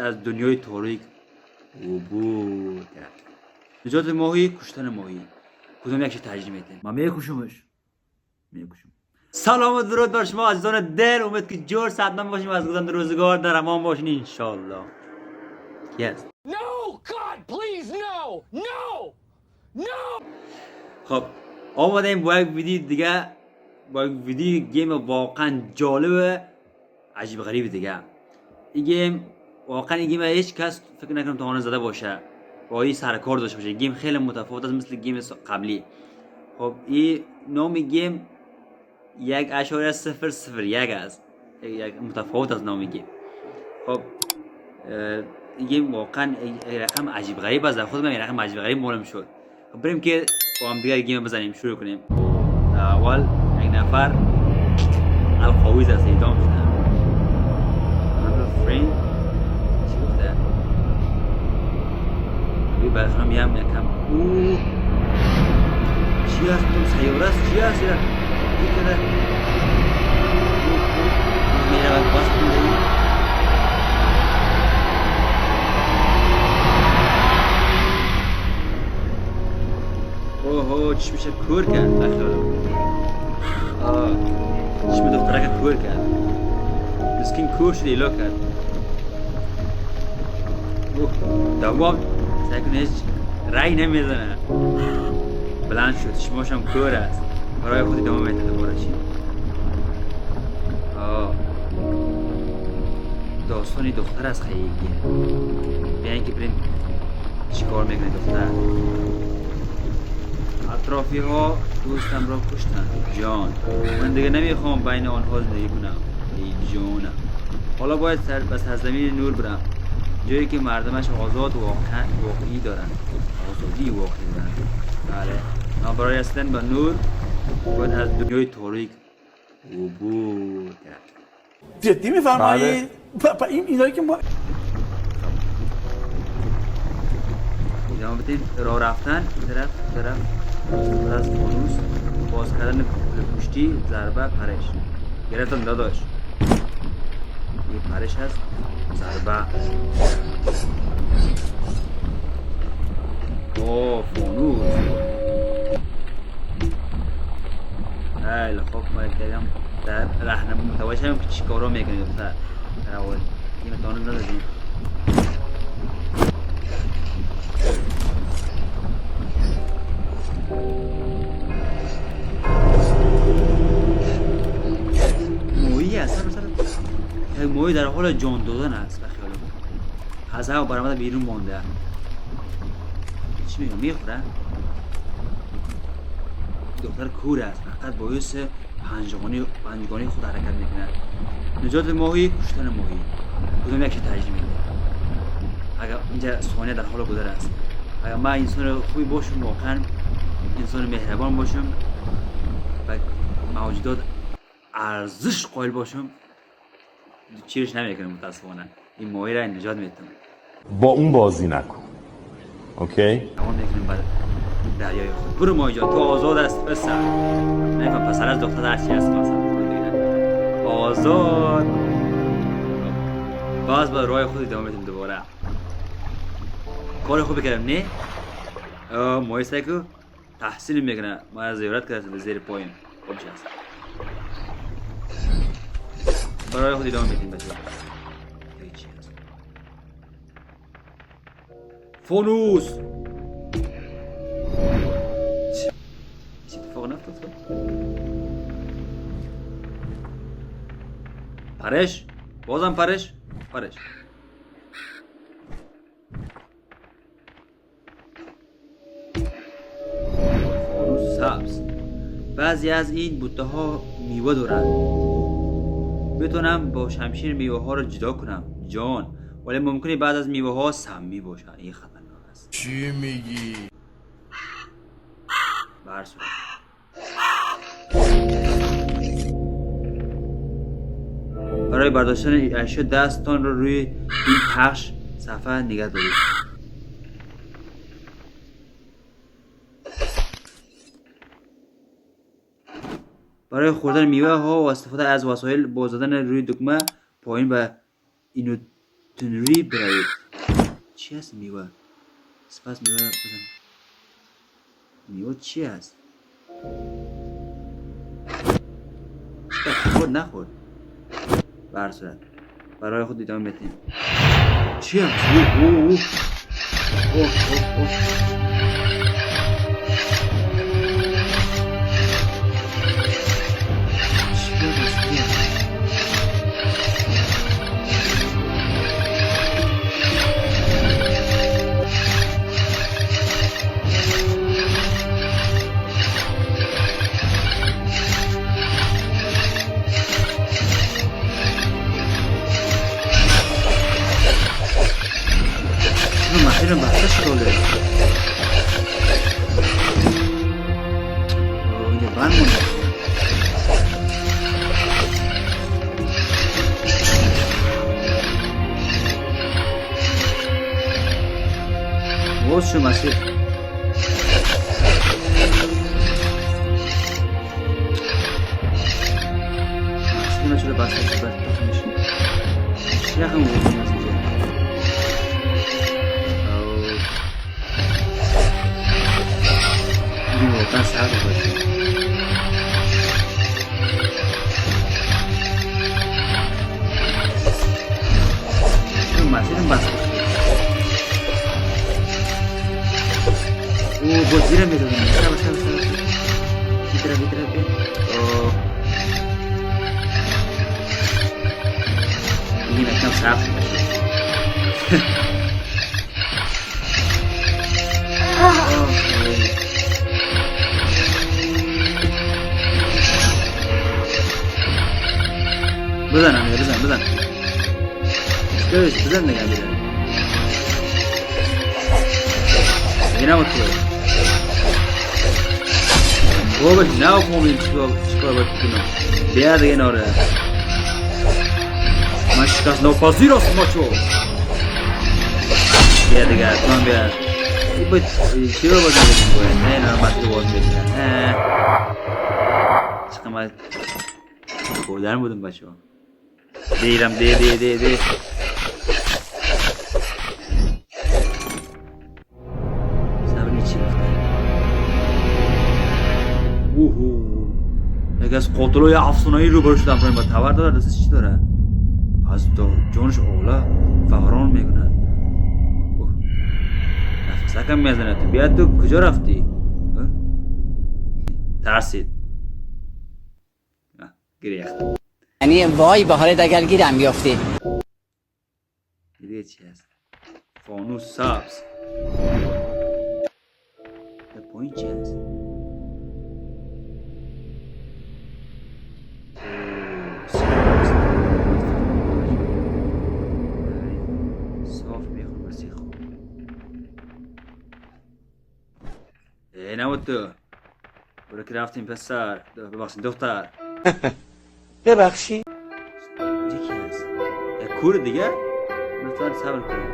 از دنیای تاریک عبور کرد. نجات ماهی، کشتن ماهی، کدوم یکش ترجیح میدین؟ من میکشمش. سلام و درود بر شما عزیزان دل. امید که جور صحتمند باشیم و از گذشته روزگار در امان باشین انشالله. Yes. No, God, please, no, no, no. خب آمدیم با یک ویدیو دیگه، با یک ویدیو گیم واقعا جالب و عجیب غریب دیگه. این گیم واقعا این گیم هیچ کس فکر نکنم تا آن زده باشه، با این سرکار داشته باشه. گیم خیلی متفاوت است مثل گیم قبلی. خب این نام گیم 1.001 است، یک متفاوت از نام گیم. خب این گیم واقعا رقم عجیب غریب است. خود من رقم عجیب غریب معلوم شد. خب بریم که با هم دیگه گیم بزنیم، شروع کنیم. اول یک نفر القویز است ایدام شده. فریم چی گفته؟ بی برخواه میم یکم چی هست؟ کدوم سیاره است؟ چی هست؟ این کنه میره و باز کنده ای اوه چی میشه کور کرد بخیالم. چی دختره که کور کرد، مسکین کور شد ایلا کرد. دوام سعی کنه هیچ رای نمیزنه. بلند شد، چشماش هم کور است. برای خودی دوام میتونه دوباره چی؟ داستانی دختر از خیلی بیاین که بریم چی کار میکنه دختر. اطرافی ها دوستم را کشتن جان، من دیگه نمیخوام بین آنها زندگی کنم ای جانم. حالا باید به سرزمین نور برم، جایی که مردمش آزاد واقعی دارن، آزادی واقعی دارن. بله من برای رسیدن به نور باید از دنیای تاریک عبور کرد. جدی میفرمایی؟ این اینایی که ما ادامه بدین. راه رفتن طرف از فانوس، باز کردن پشتی، ضربه پرش. گرفتم داداش، این پرش هست، ضربه. فانوس. خیلی خوب، ما کردم در رهنمون متوجه هم که چی کارا میکنید دختر. در اول این متانه ندادیم. مویی هست یک مویی در حال جان دادن است بخیالم. از هوا برآمده بیرون مانده. چی میگم میخوره؟ دختر کور است، فقط باعث پنجگانی خود حرکت میکنه. نجات ماهی، کشتن ماهی، کدوم یکش ترجیح میده؟ اگر اینجا ثانیه در حال گذر است، اگر من انسان خوبی باشم، واقعا انسان مهربان باشم و موجودات ارزش قائل باشم، چیرش نمیکنم. متاسفانه این ماهی را نجات میدم. با اون بازی نکن، اوکی؟ تمام میکنیم بعد دریای خود. برو ماهی جان، تو آزاد است پسر. نمیفهم پسر از دختر هرچی هست مثلا آزاد. باز با راه خود ادامه میدیم دوباره. کار خوبی کردم نه؟ ماهی سایکو تحسین میکنه، ما از زیارت کردم زیر پایم. خوب هست، برای خود ادامه میدیم بچه. فانوس چی اتفاق نفتاد؟ پرش، بازم پرش. فانوس سبز. بعضی از این بوته ها میوه دارند، بتونم با شمشیر میوه ها رو جدا کنم جان، ولی ممکنه بعد از میوه ها سمی باشه. این خطرناک است. چی میگی؟ برسون برای برداشتن اشیا دستتان رو روی این پخش صفحه نگه دارید. برای خوردن میوه ها و استفاده از وسایل با زدن روی دکمه پایین به اینو تنری بروید. چی هست میوه؟ سپس میوه بزن. میوه چی هست؟ خود نخور. بر صورت برای خود ادامه بدیم. چی هست؟ اوه مسیرم بسته شده. اینجا بند مونده. باز شو مسیر. مسیر چرا بسته شده؟ باید میشه. چی هم بودیم از اینجا؟ این واقعا سرد باشه. چون مسیرم بسته شده. او با زیرم میدونم. سر بیتره بیا. این اکنم سخت باشه. بزن بزن نگم بیره اینم تو بابا نه فهمید چیکار باید کنم بیا دیگه ناره من شکست ناپذیر است ماچو بیا دیگه اتمام بیا باید چی رو باید نگیم نه نرمتی رو باید میدونم چقدر من بودن بودم بچه ها دیرم دی سبنی چی رفته یکی از قاتلای افسانه‌ای رو برو شدم کنیم با تبر داره دستش چی داره از دو جونش اولا فقران میکنه نفسکم میزنه تو بیاد تو کجا رفتی ترسید گریخت یعنی وای به حالت اگر گیرم بیافتی دیگه چی هست فانوس سبز در پایین چی هست صاف میخون بسی خوب نبود تو برو که رفتیم پسر ببخشید دختر ببخشی اینجا کی هست؟ کور دیگه؟ لطفا صبر کنید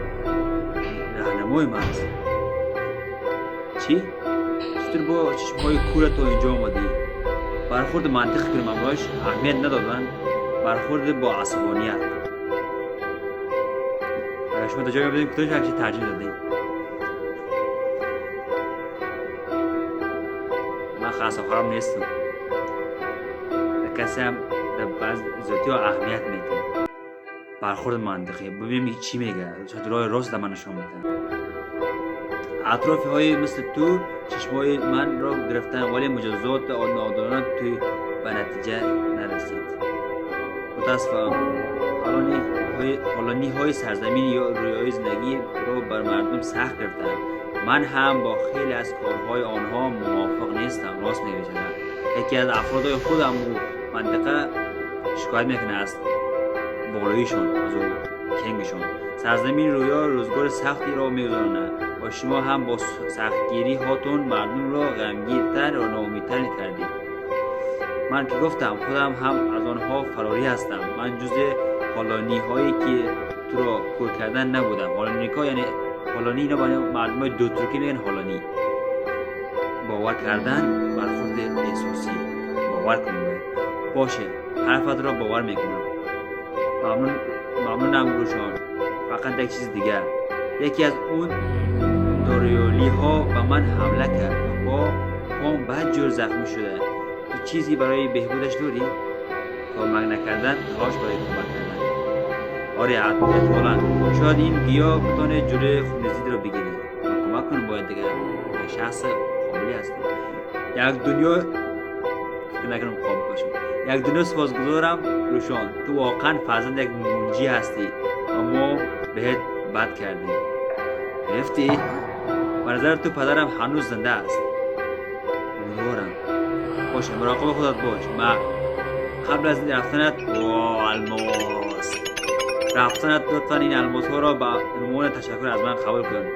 راهنمای من هست چی؟ چطور با چشمای کور تو اینجا آمدی؟ برخورد منطقی کنیم امراش اهمیت ندادن برخورد با عصبانیت اگر شما تا جایی بدیم کدومش هرچی ترجیح دادیم من خاص آخرم نیستم کسی هم در بعض ذاتی ها اهمیت میکنه برخورد منطقی ببینیم چی میگه چطور راه راست در من نشون میده اطرافی های مثل تو چشمای من را گرفتن ولی مجازات ناعادلانه توی به نتیجه نرسید متاسفم حالانی های سرزمین یا رویای زندگی را بر مردم سخت گرفتن من هم با خیلی از کارهای آنها موافق نیستم راست میگه یکی از افراد خودم منطقه شکایت میکنه از بالاییشون از او کنگشون سرزمین رویا روزگار سختی را میگذرانه و شما هم با سختگیری هاتون مردم را غمگین‌تر و ناامیدتر کردید من که گفتم خودم هم از آنها فراری هستم من جز حالانی هایی که تو را کور کردن نبودم حالانی ها یعنی حالانی اینا با مردم های دو ترکی میگن حالانی باور کردن برخورد احساسی باور کنیم باشه حرفت را باور میکنم ممنونم روشان فقط یک چیز دیگه. یکی از اون دوریولی ها به من حمله کرد و پام بد جور زخمی شده. تو چیزی برای بهبودش داری؟ کمک نکردن خواهش برای کمک کردن. آره احتمالاً شاید این گیاه بتونه جلوی خونریزی رو بگیره و کمک کنه. باید دیگه یک شخص قابلی هستی. یک دنیا فکر نکنم قابل باشم. یک دنیا سپاسگزارم روشان. تو واقعا فرزند یک منجی هستی و ما بهت بد کردیم. گرفتی؟ به نظر تو پدرم هنوز زنده است. امیدوارم. باشه مراقب خودت باش. من قبل از این رفتنت لطفا این الماس ها را به عنوان تشکر از من قبول کن.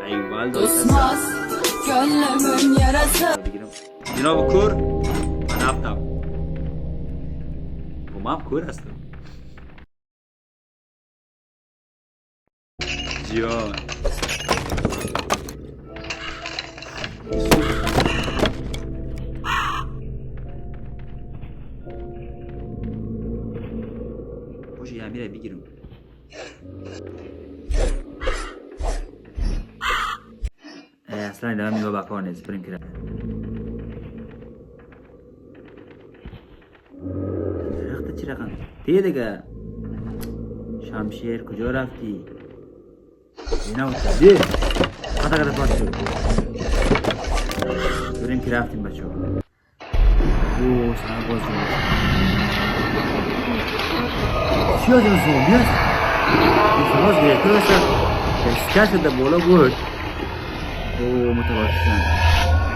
ایول Susmaz gönlümün yarası. بگیرم. جناب کور من رفتم. و من کور هستم. جان باشه یه امیره بگیرم. اصلا ادامه میگه بکار نیست. بریم که درخت چی رقم دیگه شمشیر کجا رفتی؟ اینا بودتا دی قطع پاس شد. بریم که رفتیم بچه ها. اوه سنگ باز داریم. چی ها جان زومبی هست؟ این سواز دیرکتر هستن دستکش شده بالا بود. اوه متواششن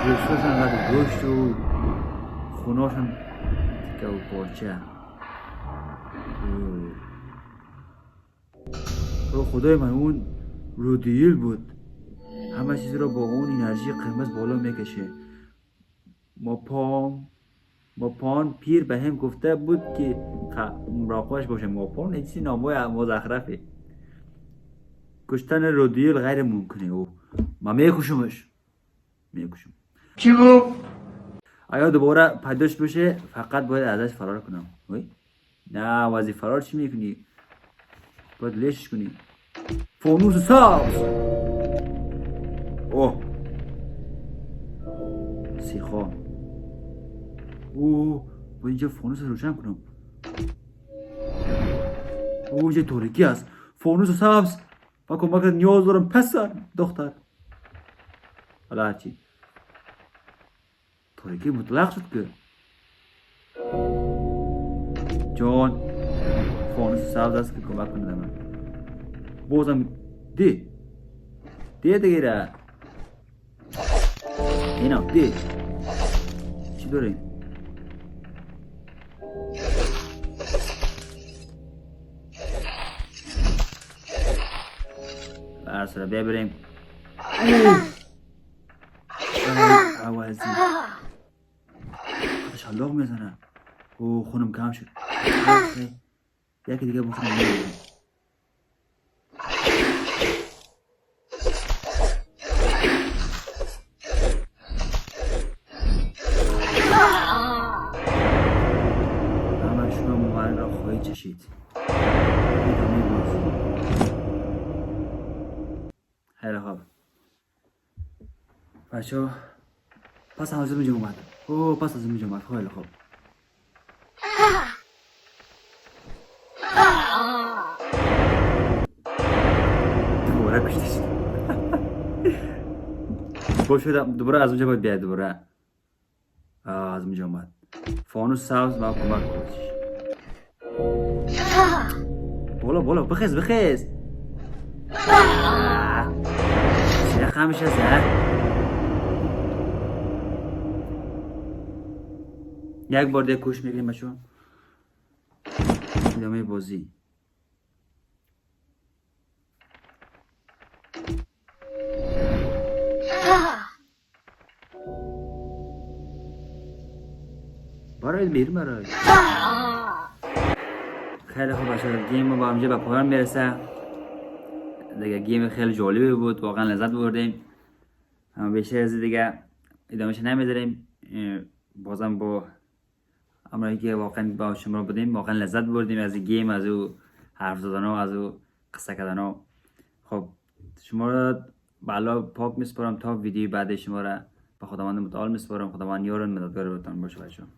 جسوشن قدر گوشت و خوناشن تکه و پارچه. اوه خدای من اون رودیل بود. همه چیز را با اون انرژی قرمز بالا میکشه. ما پان پیر به هم گفته بود که مراقبش باشه. ما پان این چیزی ناموی مزخرفه. کشتن رودیل غیر ممکنه. او من میکشمش. چی گفت؟ آیا دوباره پیداش بشه فقط باید ازش فرار کنم. نه وزی فرار چی میکنی؟ باید لیشش کنی. فانوس سبز. اوه سیخا. اوه باید اینجا فانوس روشن کنم. اوه اینجا تاریکی است. فانوس سبز من کمکت نیاز دارم پسر دختر. حالا هرچی تاریکی مطلق شد که جان فانوس سبز است که کمک کنه من. بازم دی دیگه اینا دی چی داره؟ برسره بیا بریم. عوضی شلاق میزنه. او خونم کم شد. یکی دیگه بخونم میزنه. همه شما موبایل را خواهی چشید. خیلی خوب بچه ها پس از اینجا اومد. اوه پس از اینجا اومد. خیلی خوب دوباره کشتش. خوب شدم دوباره از اونجا باید بیاید. دوباره از اونجا اومد. فانوس سبز ما کمک کنش. بالا بخیز سیره خمش هست. یک بار دیگه کوش میگیریم بچه ها. ادامه بازی. برای بیرون برای خیلی خوب بچه ها. گیم ما با همجا به پایان میرسه دیگه. گیم خیلی جالبی بود. واقعا لذت بردیم. اما بیشتر از دیگه ادامهش نمیذاریم. بازم با امروزی که واقعا با شما بودیم واقعا لذت بردیم از این گیم، از او حرف زدن و از او قصه کردن ها. خب شما را به الله پاک میسپارم تا ویدیو بعد شما را به خداوند متعال میسپارم. خداوند یار و مددگار بتان باشه بچه‌ها.